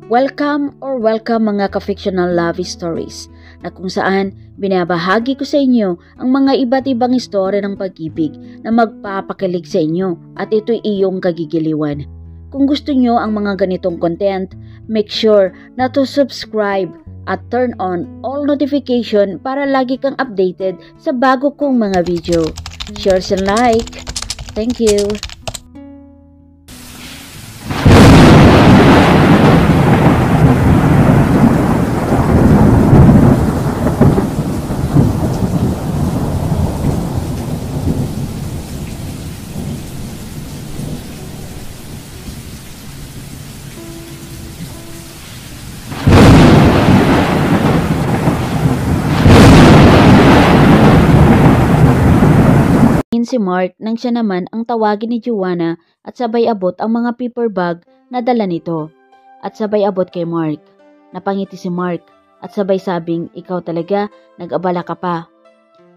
Welcome mga ka-fictional love stories na kung saan binabahagi ko sa inyo ang mga iba't ibang istorya ng pag-ibig na magpapakilig sa inyo at ito'y iyong kagigiliwan. Kung gusto nyo ang mga ganitong content, make sure na to subscribe at turn on all notification para lagi kang updated sa bago kong mga video. Share and like. Thank you. Si Mark nang siya naman ang tawagin ni Joanna at sabay abot ang mga paper bag na dala nito. At sabay abot kay Mark. Napangiti si Mark at sabay sabing, "Ikaw talaga, nag-abala ka pa."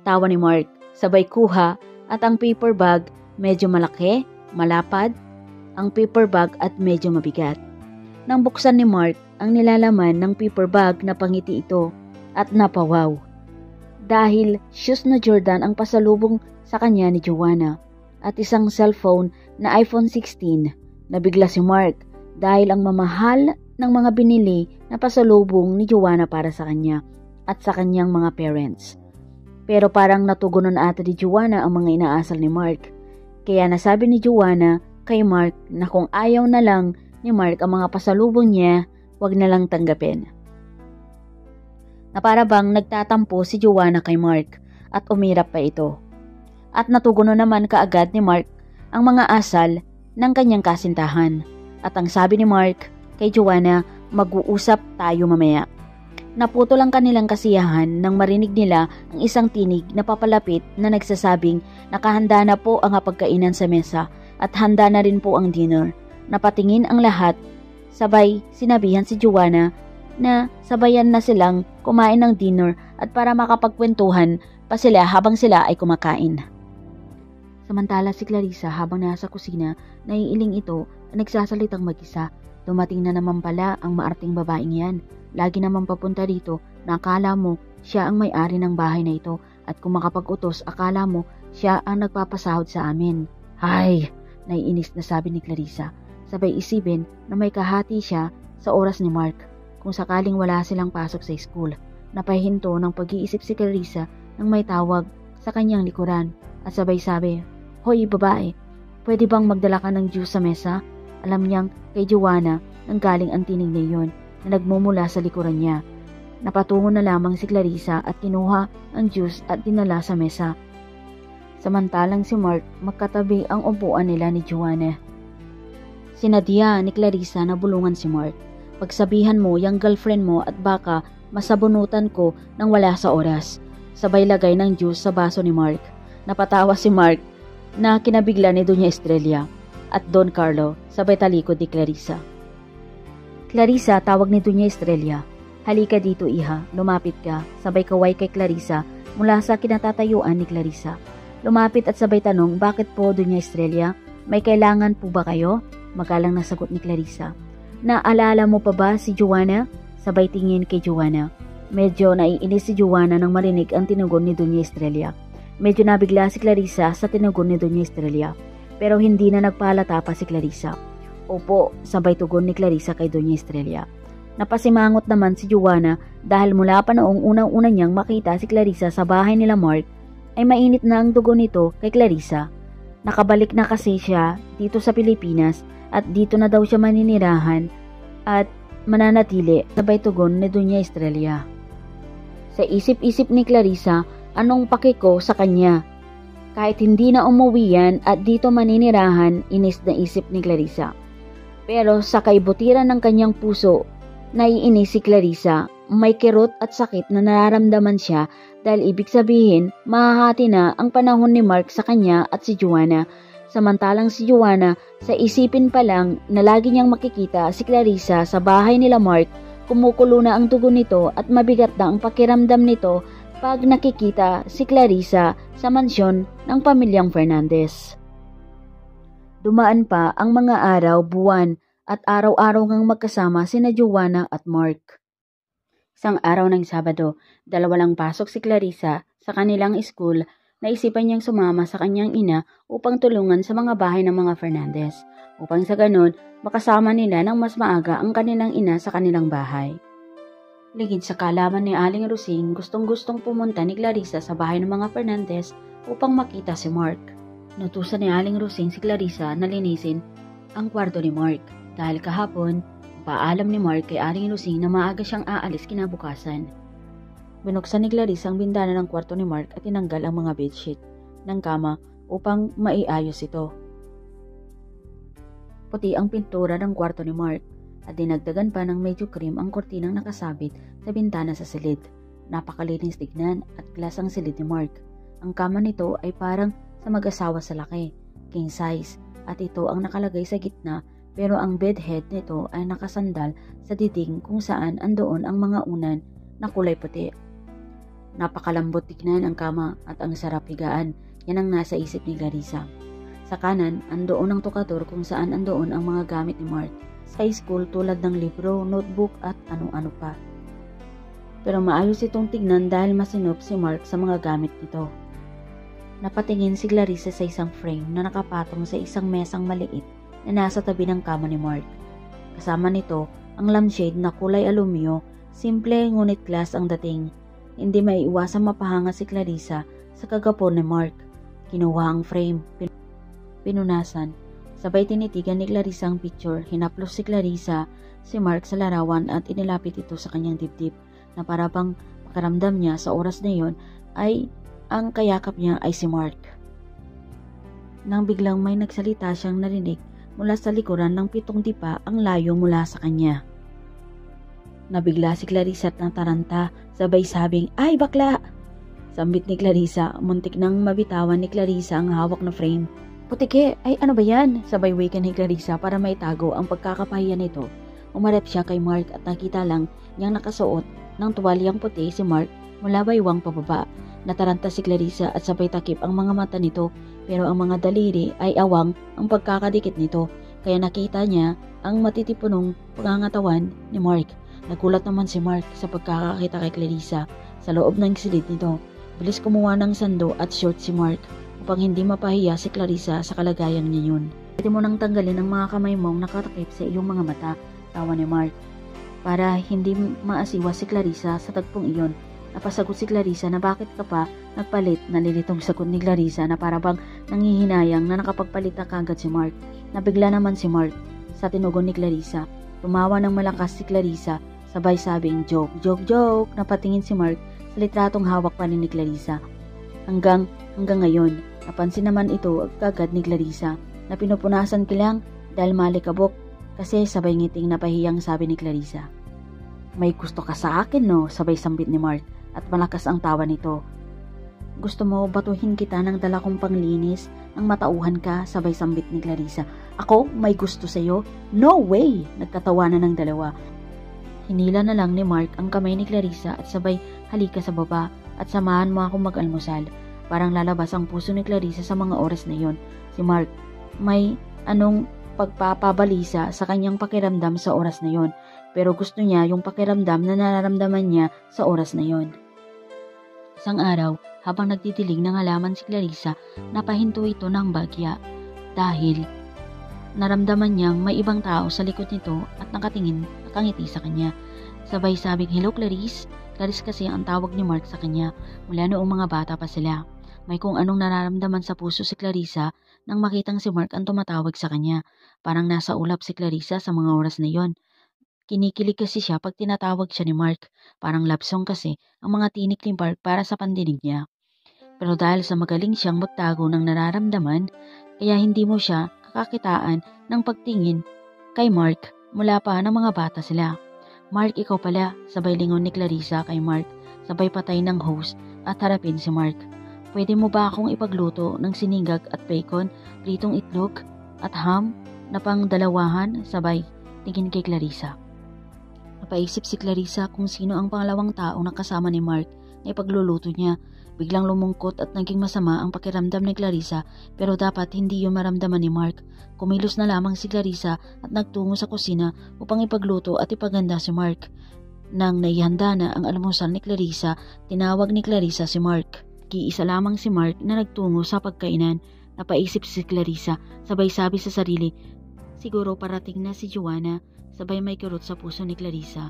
Tawa ni Mark, sabay kuha at ang paper bag medyo malaki, malapad, ang paper bag at medyo mabigat. Nang buksan ni Mark ang nilalaman ng paper bag, napangiti ito at napawaw. Dahil shoes na Jordan ang pasalubong sa kanya ni Joanna at isang cellphone na iPhone 16. Nabigla si Mark dahil ang mamahal ng mga binili na pasalubong ni Joanna para sa kanya at sa kanyang mga parents. Pero parang natugunan ata ni Joanna ang mga inaasal ni Mark. Kaya nasabi ni Joanna kay Mark na kung ayaw na lang ni Mark ang mga pasalubong niya, wag na lang tanggapin. Na para bang nagtatampo si Joanna kay Mark at umirap pa ito. At natugunan naman kaagad ni Mark ang mga asal ng kanyang kasintahan. At ang sabi ni Mark kay Joanna, mag-uusap tayo mamaya. Naputo lang kanilang kasiyahan nang marinig nila ang isang tinig na papalapit na nagsasabing nakahanda na po ang hapagkainan sa mesa at handa na rin po ang dinner. Napatingin ang lahat, sabay sinabihan si Joanna na sabayan na silang kumain ng dinner at para makapagkwentuhan pa sila habang sila ay kumakain. Samantala si Clarissa habang nasa kusina, naiiling ito na nagsasalitang mag-isa. Dumating na naman pala ang maarting babaeng yan. Lagi naman papunta dito na akala mo siya ang may-ari ng bahay na ito at kung makapag-utos akala mo siya ang nagpapasahod sa amin. Ay, naiinis na sabi ni Clarissa. Sabay isipin na may kahati siya sa oras ni Mark kung sakaling wala silang pasok sa school. Napahinto ng pag-iisip si Clarissa nang may tawag sa kanyang likuran at sabay sabi, "Hoy babae, pwede bang magdala ka ng juice sa mesa?" Alam niyang kay Joanna nang galing ang tinig na iyon na nagmumula sa likuran niya. Napatungo na lamang si Clarissa at kinuha ang juice at dinala sa mesa. Samantalang si Mark, magkatabi ang upuan nila ni Joanna. Sinadya ni Clarissa na bulungan si Mark. "Pagsabihan mo yung girlfriend mo at baka masabunutan ko nang wala sa oras." Sabay lagay ng juice sa baso ni Mark. Napatawa si Mark na kinabigla ni Doña Estrella at Don Carlo sabay talikod ni Clarissa. "Clarissa," tawag ni Doña Estrella. "Halika dito iha, lumapit ka." Sabay kaway kay Clarissa mula sa kinatatayuan ni Clarissa. Lumapit at sabay tanong, "Bakit po Doña Estrella? May kailangan po ba kayo?" Magalang na sagot ni Clarissa. "Naalala mo pa ba si Joanna?" Sabay tingin kay Joanna. Medyo naiinis si Joanna nang marinig ang tinugon ni Doña Estrella. Medyo nabigla si Clarissa sa tinugon ni Doña Estrella, pero hindi na nagpahalata pa si Clarissa. "Opo," sabay tugon ni Clarissa kay Doña Estrella. Napasimangot naman si Joanna dahil mula pa noong unang-una niyang makita si Clarissa sa bahay nila Mark, ay mainit na ang dugo nito kay Clarissa. Nakabalik na kasi siya dito sa Pilipinas at dito na daw siya maninirahan at mananatili, sabay tugon ni Doña Estrella. Sa isip-isip ni Clarissa, anong paki ko sa kanya? Kahit hindi na umuwi yan at dito maninirahan, inis na isip ni Clarissa. Pero sa kaibutiran ng kanyang puso, naiinis si Clarissa. May kirot at sakit na nararamdaman siya dahil ibig sabihin, mahahati na ang panahon ni Mark sa kanya at si Joanna. Samantalang si Joanna, sa isipin pa lang na lagi niyang makikita si Clarissa sa bahay nila Mark, kumukulo na ang dugo nito at mabigat na ang pakiramdam nito pag nakikita si Clarissa sa mansyon ng pamilyang Fernandez. Dumaan pa ang mga araw, buwan at araw-araw ngang magkasama sina Joanna at Mark. Isang araw ng Sabado, dalawa lang pasok si Clarissa sa kanilang school. Naisipan niyang sumama sa kanyang ina upang tulungan sa mga bahay ng mga Fernandez, upang sa ganon makasama nila ng mas maaga ang kanilang ina sa kanilang bahay. Ligid sa kaalaman ni Aling Rosing, gustong-gustong pumunta ni Clarissa sa bahay ng mga Fernandez upang makita si Mark. Nutusan ni Aling Rosing si Clarissa na linisin ang kwarto ni Mark dahil kahapon, paalam ni Mark kay Aling Rosing na maaga siyang aalis kinabukasan. Binuksan ni Clarissa ang bintana ng kwarto ni Mark at tinanggal ang mga bedsheet ng kama upang maiayos ito. Puti ang pintura ng kwarto ni Mark at dinagdagan pa ng medyo cream ang kortinang nakasabit sa bintana sa silid. Napakalinis tignan at glass ang silid ni Mark. Ang kama nito ay parang sa mag-asawa sa laki, king size, at ito ang nakalagay sa gitna pero ang bedhead nito ay nakasandal sa diding kung saan andoon ang mga unan na kulay puti. Napakalambot tignan ang kama at ang sarap higaan. Yan ang nasa isip ni Clarissa. Sa kanan, andoon ang tukador kung saan andoon ang mga gamit ni Mark sa school tulad ng libro, notebook at ano-ano pa. Pero maayos itong tignan dahil masinop si Mark sa mga gamit nito. Napatingin si Clarissa sa isang frame na nakapatong sa isang mesang maliit na nasa tabi ng kama ni Mark. Kasama nito ang lampshade na kulay alumyo, simple ngunit glass ang dating. Hindi maiiwasang mapahanga si Clarissa sa kagapon ni Mark. Kinuha ang frame, pinunasan. Sabay tinitigan ni Clarissa ang picture. Hinaplos si Clarissa si Mark sa larawan at inilapit ito sa kanyang dibdib na para bang pakaramdam niya sa oras na yon ay ang kayakap niya ay si Mark. Nang biglang may nagsalita siyang narinig mula sa likuran ng 7 dipa ang layo mula sa kanya. Nabigla si Clarissa at nataranta, sabay sabing, "Ay, bakla!" Sambit ni Clarissa, muntik nang mabitawan ni Clarissa ang hawak na frame. "Putike, ay ano ba yan?" Sabay wikan ni Clarissa para maitago ang pagkakapahiya nito. Umarap siya kay Mark at nakita lang niyang nakasuot ng tuwalyang puti si Mark mula baywang pababa. Nataranta si Clarissa at sabay takip ang mga mata nito pero ang mga daliri ay awang ang pagkakadikit nito kaya nakita niya ang matitipunong pangangatawan ni Mark. Nagulat naman si Mark sa pagkakakita kay Clarissa sa loob ng silid nito. Bilis kumuha ng sando at short si Mark upang hindi mapahiya si Clarissa sa kalagayan niya yun. "Pwede mo nang tanggalin ang mga kamay mong nakatakip sa iyong mga mata," tawa ni Mark. Para hindi maasiwa si Clarissa sa tagpong iyon, napasagot si Clarissa na bakit ka pa nagpalit. Nalilitong sagot ni Clarissa na para bang nanghihinayang na nakapagpalit na kagad si Mark. Nabigla naman si Mark sa tinugon ni Clarissa. Tumawa ng malakas si Clarissa, sabay sabing, "Joke, joke, joke." Napatingin si Mark sa litratong hawak pa ni Clarissa. Hanggang ngayon, napansin naman ito agad ni Clarissa na pinupunasan ka lang dahil malikabok kasi sabay ngiting napahiyang sabi ni Clarissa. "May gusto ka sa akin, no?" Sabay sambit ni Mark at malakas ang tawa nito. "Gusto mo batuhin kita ng dala kong panglinis ng matauhan ka?" Sabay sambit ni Clarissa. "Ako? May gusto sa'yo? No way!" Nagtatawanan ng dalawa. Hinila na lang ni Mark ang kamay ni Clarissa at sabay, "Halika sa baba at samahan mo akong mag-almusal." Parang lalabas ang puso ni Clarissa sa mga oras na yon. Si Mark may anong pagpapabalisa sa kanyang pakiramdam sa oras na yon, pero gusto niya yung pakiramdam na nararamdaman niya sa oras na yon. Isang araw, habang nagdidilig ng halaman si Clarissa, napahinto ito ng bagya dahil naramdaman niyang may ibang tao sa likod nito at nakangiti sa kanya. Sabay sabing, "Hello Clarice." Clarice kasi ang tawag ni Mark sa kanya mula noong mga bata pa sila. May kung anong nararamdaman sa puso si Clarissa nang makitang si Mark ang tumatawag sa kanya. Parang nasa ulap si Clarissa sa mga oras na yon. Kinikilig kasi siya pag tinatawag siya ni Mark. Parang love song kasi ang mga tinik ni Mark para sa pandinig niya. Pero dahil sa magaling siyang magtago ng nararamdaman, kaya hindi mo siya kakakitaan ng pagtingin kay Mark mula pa ng mga bata sila. "Mark, ikaw pala," sabay lingon ni Clarissa kay Mark, sabay patay ng hose at harapin si Mark. "Pwede mo ba akong ipagluto ng siningag at bacon, pritong itlog at ham na pang dalawahan?" Sabay tingin kay Clarissa. Napaisip si Clarissa kung sino ang pangalawang tao na kasama ni Mark na ipagluluto niya. Biglang lumungkot at naging masama ang pakiramdam ni Clarissa, pero dapat hindi yun maramdaman ni Mark. Kumilos na lamang si Clarissa at nagtungo sa kusina upang ipagluto at ipaganda si Mark. Nang naihanda na ang almusal ni Clarissa, tinawag ni Clarissa si Mark. Kiisa lamang si Mark na nagtungo sa pagkainan. Napaisip si Clarissa, sabay sabi sa sarili, siguro parating na si Joanna. Sabay may kirot sa puso ni Clarissa.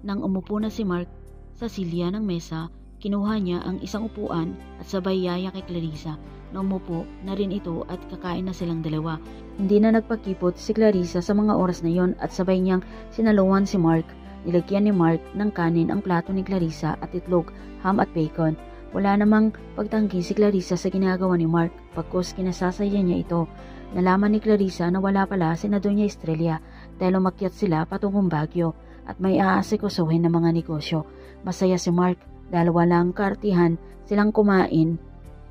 Nang umupo na si Mark sa silya ng mesa, kinuha niya ang isang upuan at sabay yaya kay Clarissa. Na umupo na rin ito at kakain na silang dalawa. Hindi na nagpakipot si Clarissa sa mga oras na yon at sabay niyang sinaluhan si Mark. Nilagyan ni Mark ng kanin ang plato ni Clarissa at itlog, ham at bacon. Wala namang pagtanggi si Clarissa sa ginagawa ni Mark, pagkos kinasasaya niya ito. Nalaman ni Clarissa na wala pala si Doña Estrella dahil umakyat sila patungong Baguio at may aasikasuhin ng mga negosyo. Masaya si Mark dahil walang kaartihan silang kumain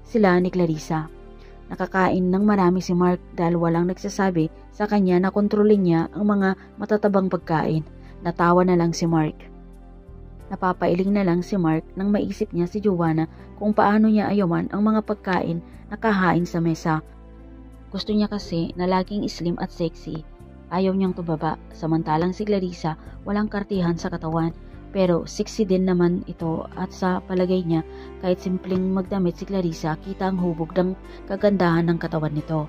sila ni Clarissa. Nakakain ng marami si Mark dahil walang nagsasabi sa kanya na kontrolin niya ang mga matatabang pagkain. Natawa na lang si Mark. Napapailing na lang si Mark nang maisip niya si Joanna kung paano niya ayawan ang mga pagkain na kahain sa mesa. Gusto niya kasi na laging slim at sexy. Ayaw niyang tumaba, samantalang si Clarissa walang kartihan sa katawan. Pero sexy din naman ito at sa palagay niya kahit simpleng magdamit si Clarissa, kita ang hubog ng kagandahan ng katawan nito.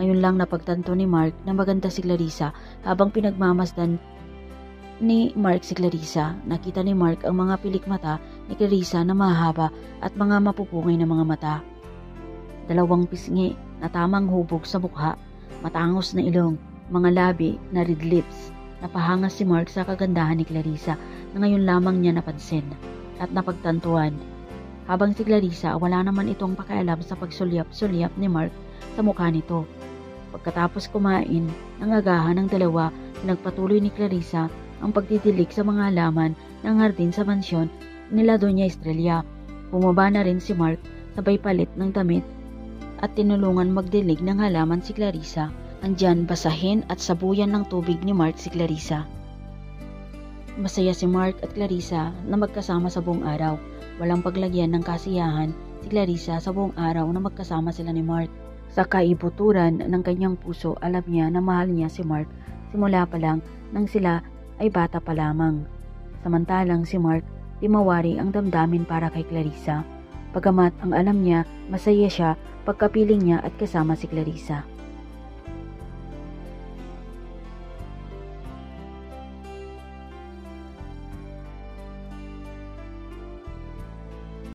Ngayon lang napagtanto ni Mark na maganda si Clarissa habang pinagmamasdan ni Mark si Clarissa. Nakita ni Mark ang mga pilik mata ni Clarissa na mahaba at mga mapupungay na mga mata. Dalawang pisngi na tamang hubog sa mukha, matangos na ilong, mga labi na red lips. Napahangas si Mark sa kagandahan ni Clarissa na ngayon lamang niya napansin at napagtantuan. Habang si Clarissa wala naman itong pakialam sa pagsulyap-sulyap ni Mark sa mukha nito. Pagkatapos kumain ng agahan ng dalawa, pinagpatuloy ni Clarissa ang pagdidilig sa mga halaman ng hardin sa mansyon nila Doña Estrella. Bumaba na rin si Mark sabay palit ng damit at tinulungan magdilig ng halaman si Clarissa. Andyan basahin at sabuyan ng tubig ni Mark si Clarissa. Masaya si Mark at Clarissa na magkasama sa buong araw. Walang paglagyan ng kasiyahan si Clarissa sa buong araw na magkasama sila ni Mark. Sa kaibuturan ng kanyang puso, alam niya na mahal niya si Mark simula pa lang nang sila ay bata pa lamang. Samantalang si Mark di mawari ang damdamin para kay Clarissa. Pagamat ang alam niya, masaya siya pagkapiling niya at kasama si Clarissa.